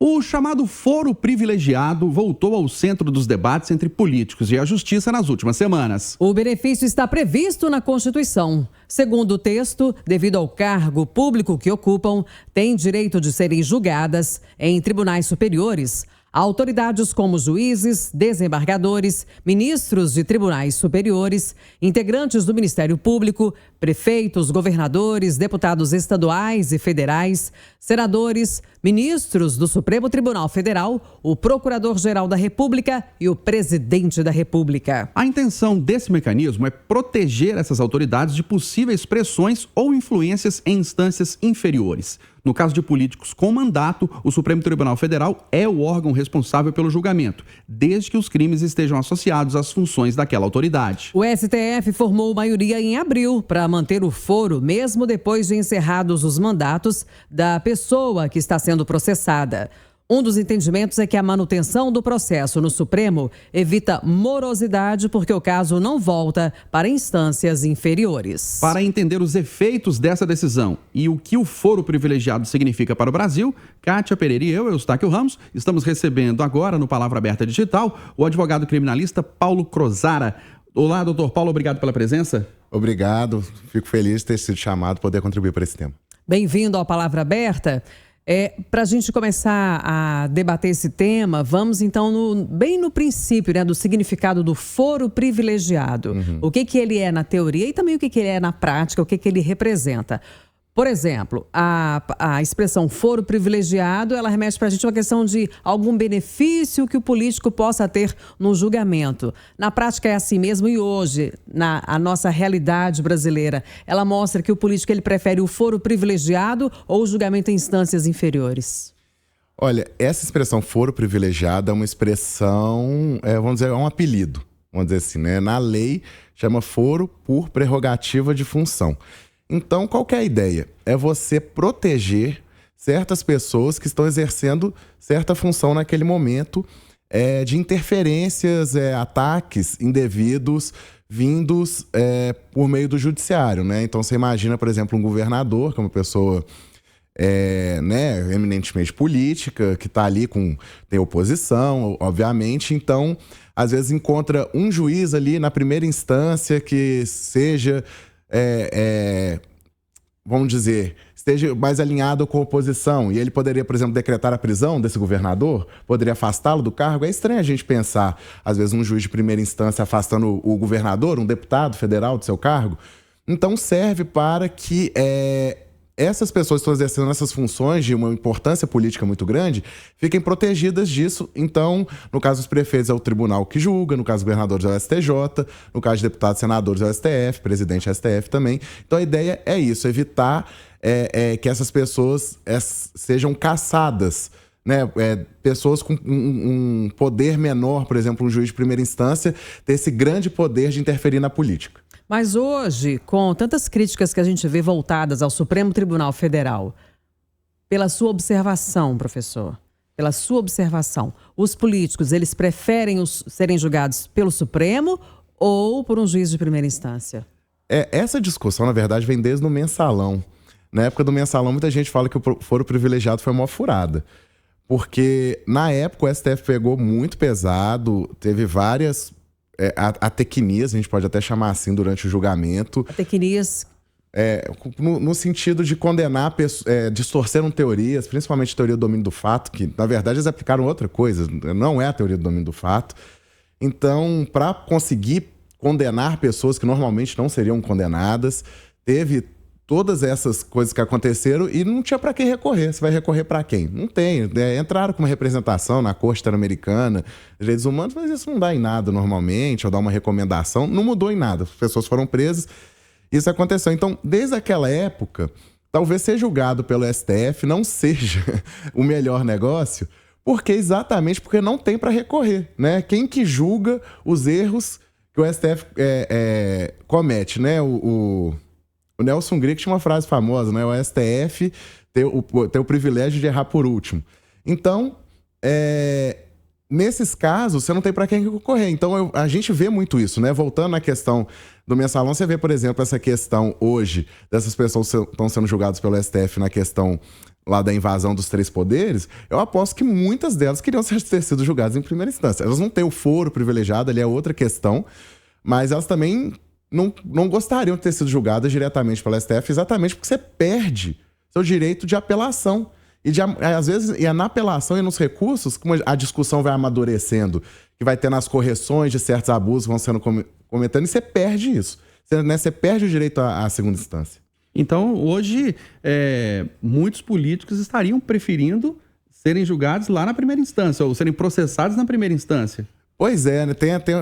O chamado foro privilegiado voltou ao centro dos debates entre políticos e a justiça nas últimas semanas. O benefício está previsto na Constituição. Segundo o texto, devido ao cargo público que ocupam, têm direito de serem julgadas em tribunais superiores autoridades como juízes, desembargadores, ministros de tribunais superiores, integrantes do Ministério Público, prefeitos, governadores, deputados estaduais e federais, senadores, ministros do Supremo Tribunal Federal, o Procurador-Geral da República e o Presidente da República. A intenção desse mecanismo é proteger essas autoridades de possíveis pressões ou influências em instâncias inferiores. No caso de políticos com mandato, o Supremo Tribunal Federal é o órgão responsável pelo julgamento, desde que os crimes estejam associados às funções daquela autoridade. O STF formou maioria em abril para manter o foro, mesmo depois de encerrados os mandatos da pessoa que está sendo processada. Um dos entendimentos é que a manutenção do processo no Supremo evita morosidade porque o caso não volta para instâncias inferiores. Para entender os efeitos dessa decisão e o que o foro privilegiado significa para o Brasil, Kátia Pereira e eu, Eustáquio Ramos, estamos recebendo agora no Palavra Aberta Digital o advogado criminalista Paulo Crozara. Olá, doutor Paulo, obrigado pela presença. Obrigado, fico feliz de ter sido chamado, poder contribuir para esse tema. Bem-vindo ao Palavra Aberta. Para a gente começar a debater esse tema, vamos então bem no princípio, do significado do foro privilegiado. O que ele é na teoria e também o que ele é na prática, o que ele representa. Por exemplo, a expressão foro privilegiado, ela remete para a gente uma questão de algum benefício que o político possa ter no julgamento. Na prática é assim mesmo e hoje, a nossa realidade brasileira, ela mostra que o político ele prefere o foro privilegiado ou o julgamento em instâncias inferiores? Olha, essa expressão foro privilegiado é uma expressão, vamos dizer, é um apelido, vamos dizer assim, né? Na lei chama foro por prerrogativa de função. Então, qual que é a ideia? É você proteger certas pessoas que estão exercendo certa função naquele momento de interferências, ataques indevidos vindos por meio do judiciário, né? Então, você imagina, por exemplo, um governador, que é uma pessoa eminentemente política, que está ali tem oposição, obviamente. Então, às vezes encontra um juiz ali na primeira instância que seja... vamos dizer, esteja mais alinhado com a oposição e ele poderia, por exemplo, decretar a prisão desse governador, poderia afastá-lo do cargo. É estranho a gente pensar, às vezes, um juiz de primeira instância afastando o governador, um deputado federal do seu cargo. Então, serve para que essas pessoas que estão exercendo essas funções de uma importância política muito grande fiquem protegidas disso. Então, no caso dos prefeitos é o tribunal que julga, no caso dos governadores é o STJ, no caso de deputados e senadores é o STF, presidente é o STF também. Então, a ideia é isso, evitar que essas pessoas sejam caçadas, né? Pessoas com um poder menor, por exemplo, um juiz de primeira instância, ter esse grande poder de interferir na política. Mas hoje, com tantas críticas que a gente vê voltadas ao Supremo Tribunal Federal, pela sua observação, professor, pela sua observação, os políticos, eles preferem serem julgados pelo Supremo ou por um juiz de primeira instância? Essa discussão, na verdade, vem desde o Mensalão. Na época do Mensalão, muita gente fala que o foro privilegiado foi uma furada. Porque, na época, o STF pegou muito pesado, teve várias... atecnias, a gente pode até chamar assim, durante o julgamento. Atecnias? No sentido de condenar, distorceram teorias, principalmente a teoria do domínio do fato, que, na verdade, eles aplicaram outra coisa, não é a teoria do domínio do fato. Então, para conseguir condenar pessoas que normalmente não seriam condenadas, teve todas essas coisas que aconteceram e não tinha para quem recorrer. Você vai recorrer para quem? Não tem. Entraram com uma representação na Corte Interamericana de Direitos Humanos, mas isso não dá em nada normalmente, ou dá uma recomendação. Não mudou em nada. As pessoas foram presas. Isso aconteceu. Então, desde aquela época, talvez ser julgado pelo STF não seja o melhor negócio, exatamente porque não tem para recorrer, né? Quem que julga os erros que o STF comete, né? O Nelson Grieg tinha uma frase famosa, né? O STF tem o privilégio de errar por último. Então, nesses casos, você não tem para quem recorrer. Então, a gente vê muito isso, né? Voltando à questão do Mensalão, você vê, por exemplo, essa questão hoje dessas pessoas que estão sendo julgadas pelo STF na questão lá da invasão dos 3 poderes, eu aposto que muitas delas queriam ter sido julgadas em primeira instância. Elas não têm o foro privilegiado, ali é outra questão, mas elas também não gostariam de ter sido julgadas diretamente pela STF, exatamente porque você perde seu direito de apelação. Às vezes, é na apelação e nos recursos, como a discussão vai amadurecendo, que vai tendo as correções de certos abusos que vão sendo cometendo, e você perde isso. Você perde o direito à segunda instância. Então, hoje, muitos políticos estariam preferindo serem julgados lá na primeira instância, ou serem processados na primeira instância. Pois é, né?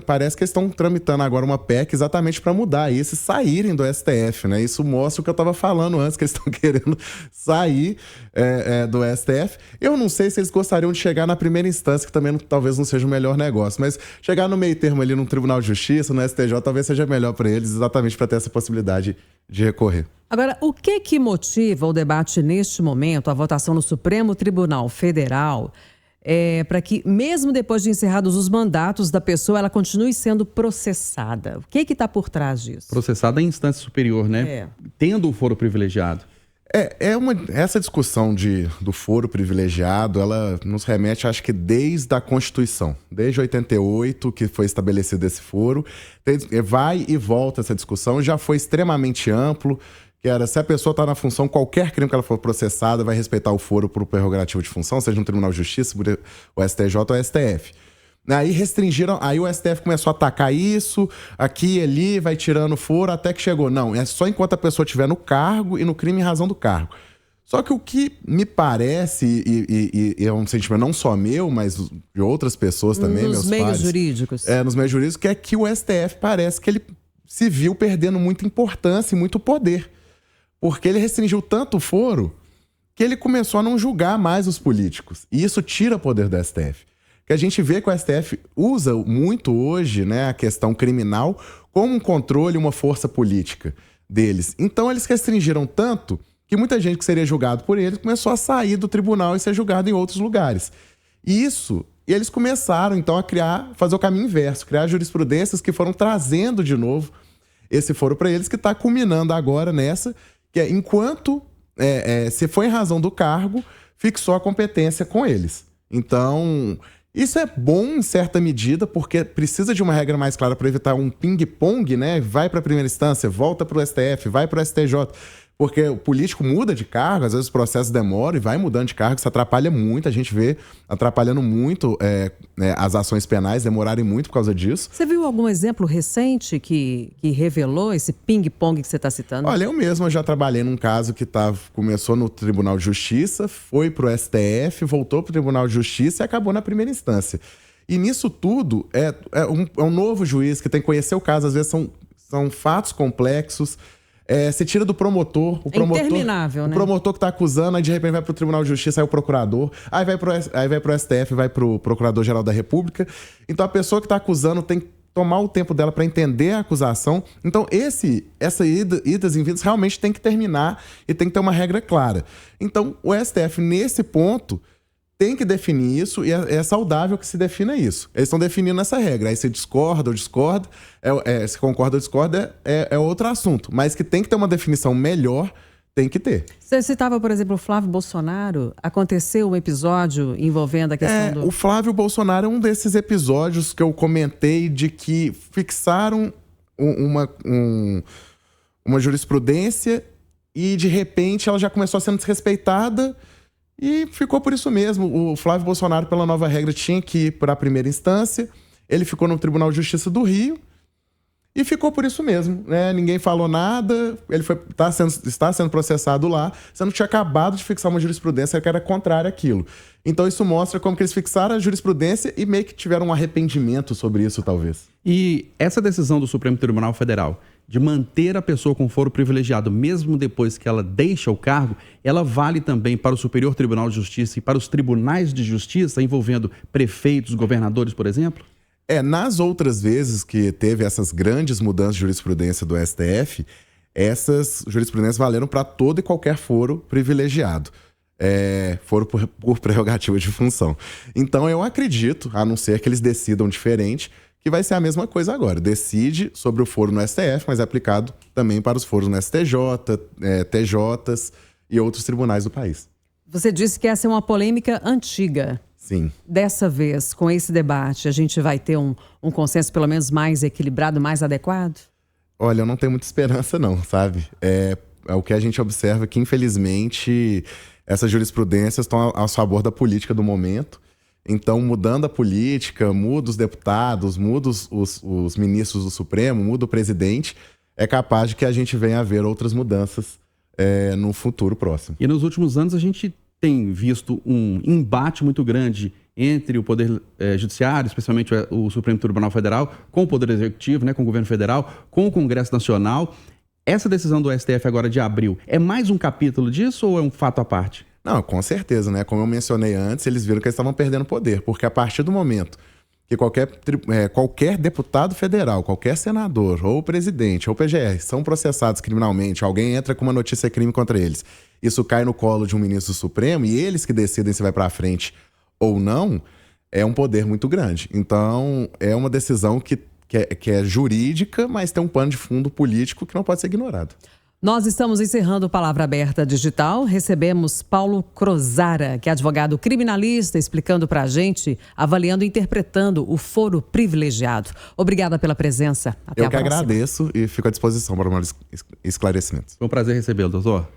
Parece que eles estão tramitando agora uma PEC exatamente para mudar isso e saírem do STF, né? Isso mostra o que eu estava falando antes, que eles estão querendo sair do STF. Eu não sei se eles gostariam de chegar na primeira instância, que também talvez não seja o melhor negócio, mas chegar no meio termo ali no Tribunal de Justiça, no STJ, talvez seja melhor para eles, exatamente para ter essa possibilidade de recorrer. Agora, o que motiva o debate neste momento, a votação no Supremo Tribunal Federal, para que, mesmo depois de encerrados os mandatos da pessoa, ela continue sendo processada? O que está por trás disso? Processada em instância superior, né? Tendo o foro privilegiado. Essa discussão do foro privilegiado, ela nos remete, acho que desde a Constituição. Desde 88, que foi estabelecido esse foro. Vai e volta essa discussão, já foi extremamente amplo, que era, se a pessoa está na função, qualquer crime que ela for processada vai respeitar o foro por prerrogativo de função, seja no Tribunal de Justiça, o STJ ou o STF. Aí restringiram, aí o STF começou a atacar isso, aqui e ali, vai tirando foro, até que chegou. Não, é só enquanto a pessoa estiver no cargo e no crime em razão do cargo. Só que o que me parece, e é um sentimento não só meu, mas de outras pessoas também, meus pares. Nos meios jurídicos. Nos meios jurídicos, que é que o STF parece que ele se viu perdendo muita importância e muito poder. Porque ele restringiu tanto o foro que ele começou a não julgar mais os políticos. E isso tira poder do STF. Que a gente vê que o STF usa muito hoje, né, a questão criminal como um controle, uma força política deles. Então eles restringiram tanto que muita gente que seria julgado por eles começou a sair do tribunal e ser julgado em outros lugares. E eles começaram então a fazer o caminho inverso, criar jurisprudências que foram trazendo de novo esse foro para eles, que está culminando agora nessa, que é enquanto se foi em razão do cargo, fixou a competência com eles. Então, isso é bom em certa medida, porque precisa de uma regra mais clara para evitar um ping-pong, né? Vai para a primeira instância, volta para o STF, vai para o STJ. Porque o político muda de cargo, às vezes os processos demoram e vai mudando de cargo, isso atrapalha muito, a gente vê atrapalhando muito as ações penais, demorarem muito por causa disso. Você viu algum exemplo recente que revelou esse ping-pong que você está citando? Olha, eu já trabalhei num caso que começou no Tribunal de Justiça, foi pro STF, voltou pro Tribunal de Justiça e acabou na primeira instância. E nisso tudo, é um novo juiz que tem que conhecer o caso, às vezes são fatos complexos. Você tira do promotor, interminável, né? O promotor que tá acusando, aí de repente vai pro Tribunal de Justiça, aí o procurador, aí vai pro STF, vai pro Procurador-Geral da República. Então a pessoa que tá acusando tem que tomar o tempo dela para entender a acusação. Então essa idas e vindas realmente tem que terminar e tem que ter uma regra clara. Então o STF, nesse ponto, tem que definir isso e é saudável que se defina isso. Eles estão definindo essa regra. Aí se discorda ou discorda, se concorda ou discorda, é outro assunto. Mas que tem que ter uma definição melhor, tem que ter. Você citava, por exemplo, o Flávio Bolsonaro. Aconteceu um episódio envolvendo a questão O Flávio Bolsonaro é um desses episódios que eu comentei de que fixaram uma jurisprudência e, de repente, ela já começou sendo desrespeitada. E ficou por isso mesmo. O Flávio Bolsonaro, pela nova regra, tinha que ir para a primeira instância. Ele ficou no Tribunal de Justiça do Rio e ficou por isso mesmo, né? Ninguém falou nada. Ele está sendo processado lá, sendo que tinha acabado de fixar uma jurisprudência que era contrária àquilo. Então isso mostra como que eles fixaram a jurisprudência e meio que tiveram um arrependimento sobre isso, talvez. E essa decisão do Supremo Tribunal Federal de manter a pessoa com foro privilegiado, mesmo depois que ela deixa o cargo, ela vale também para o Superior Tribunal de Justiça e para os tribunais de justiça, envolvendo prefeitos, governadores, por exemplo? Nas outras vezes que teve essas grandes mudanças de jurisprudência do STF, essas jurisprudências valeram para todo e qualquer foro privilegiado. Foro por prerrogativa de função. Então eu acredito, a não ser que eles decidam diferente, que vai ser a mesma coisa agora. Decide sobre o foro no STF, mas é aplicado também para os foros no STJ, TJs e outros tribunais do país. Você disse que essa é uma polêmica antiga. Sim. Dessa vez, com esse debate, a gente vai ter um consenso pelo menos mais equilibrado, mais adequado? Olha, eu não tenho muita esperança não, sabe? É o que a gente observa que, infelizmente, essas jurisprudências estão a favor da política do momento. Então, mudando a política, muda os deputados, muda os ministros do Supremo, muda o presidente, é capaz de que a gente venha a ver outras mudanças no futuro próximo. E nos últimos anos a gente tem visto um embate muito grande entre o Poder Judiciário, especialmente o Supremo Tribunal Federal, com o Poder Executivo, né, com o Governo Federal, com o Congresso Nacional. Essa decisão do STF agora de abril é mais um capítulo disso ou é um fato à parte? Não, com certeza, né? Como eu mencionei antes, eles viram que eles estavam perdendo poder, porque a partir do momento que qualquer deputado federal, qualquer senador, ou presidente, ou PGR, são processados criminalmente, alguém entra com uma notícia crime contra eles, isso cai no colo de um ministro do Supremo e eles que decidem se vai para frente ou não, é um poder muito grande. Então, é uma decisão que é jurídica, mas tem um pano de fundo político que não pode ser ignorado. Nós estamos encerrando o Palavra Aberta Digital. Recebemos Paulo Crozara, que é advogado criminalista, explicando para a gente, avaliando e interpretando o foro privilegiado. Obrigada pela presença. Até a próxima. Eu que agradeço e fico à disposição para mais esclarecimentos. Foi um prazer recebê-lo, doutor.